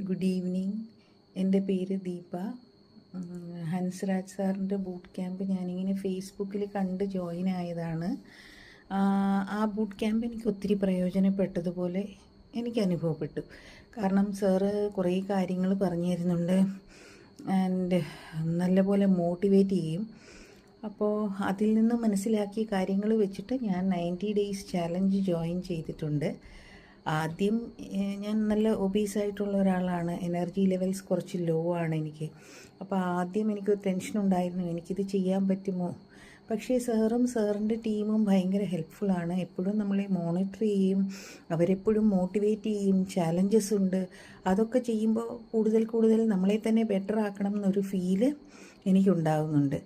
Good evening. എൻ്റെ പേര് ദീപ. ഹൻസ്രാജ് സാറിൻ്റെ ബൂട്ട് ക്യാമ്പ് ഞാനിങ്ങനെ ഫേസ്ബുക്കിൽ കണ്ട് ജോയിൻ ആയതാണ്. ആ ബൂട്ട് ക്യാമ്പ് എനിക്ക് ഒത്തിരി പ്രയോജനപ്പെട്ടതുപോലെ എനിക്ക് അനുഭവപ്പെട്ടു. കാരണം സാറ് കുറേ കാര്യങ്ങൾ പറഞ്ഞു തരുന്നുണ്ട് ആൻഡ് നല്ലപോലെ മോട്ടിവേറ്റ് ചെയ്യും. അപ്പോൾ അതിൽ നിന്ന് മനസ്സിലാക്കിയ കാര്യങ്ങൾ വെച്ചിട്ട് ഞാൻ 90 ഡേയ്സ് ചാലഞ്ച് ജോയിൻ ചെയ്തിട്ടുണ്ട്. ആദ്യം ഞാൻ നല്ല ഒബീസായിട്ടുള്ള ഒരാളാണ്. എനർജി ലെവൽസ് കുറച്ച് ലോ ആണ് എനിക്ക്. അപ്പോൾ ആദ്യം എനിക്കൊരു ടെൻഷനുണ്ടായിരുന്നു, എനിക്കിത് ചെയ്യാൻ പറ്റുമോ. പക്ഷേ സാറിൻ്റെ ടീമും ഭയങ്കര ഹെൽപ്ഫുള്ളാണ്. എപ്പോഴും നമ്മളെ മോണിറ്റർ ചെയ്യും, അവരെപ്പോഴും മോട്ടിവേറ്റ് ചെയ്യും. ചാലഞ്ചസ് ഉണ്ട്, അതൊക്കെ ചെയ്യുമ്പോൾ കൂടുതൽ നമ്മളെ തന്നെ ബെറ്റർ ആക്കണം എന്നൊരു ഫീല് എനിക്കുണ്ടാകുന്നുണ്ട്.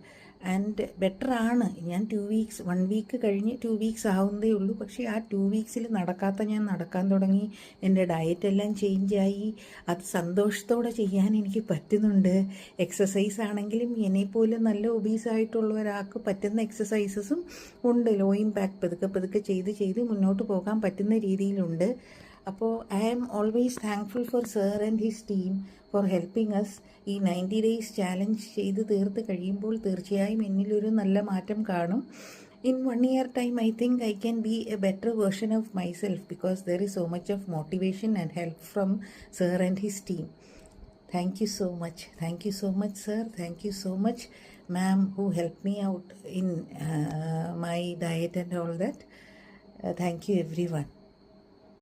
ആൻഡ് ബെറ്ററാണ്. ഞാൻ 2 വീക്സ് 1 വീക്ക് കഴിഞ്ഞ് 2 വീക്സ് ആവുന്നതേ ഉള്ളൂ. പക്ഷേ ആ 2 വീക്സിൽ ഞാൻ നടക്കാൻ തുടങ്ങി. എൻ്റെ ഡയറ്റെല്ലാം ചേഞ്ചായി. അത് സന്തോഷത്തോടെ ചെയ്യാൻ എനിക്ക് പറ്റുന്നുണ്ട്. എക്സസൈസ് ആണെങ്കിലും എന്നെപ്പോലെ നല്ല ഒബീസായിട്ടുള്ള ഒരാൾക്ക് പറ്റുന്ന എക്സസൈസസും ഉണ്ട്. ലോ ഇമ്പാക്ട് പതുക്കെ ചെയ്ത് മുന്നോട്ട് പോകാൻ പറ്റുന്ന രീതിയിലുണ്ട്. അപ്പോൾ I am always thankful for sir and his team for helping us. ഈ 90 ഡേയ്സ് ചാലഞ്ച് ചെയ്ത് തീർത്ത് കഴിയുമ്പോൾ തീർച്ചയായും എന്നിലൊരു നല്ല മാറ്റം കാണും. In 1 year time, I think I can be a better version of myself because there is so much of motivation and help from sir and his team. Thank you so much. Thank you so much, sir. Thank you so much, ma'am, who helped me out in my diet and all that. Thank you, everyone.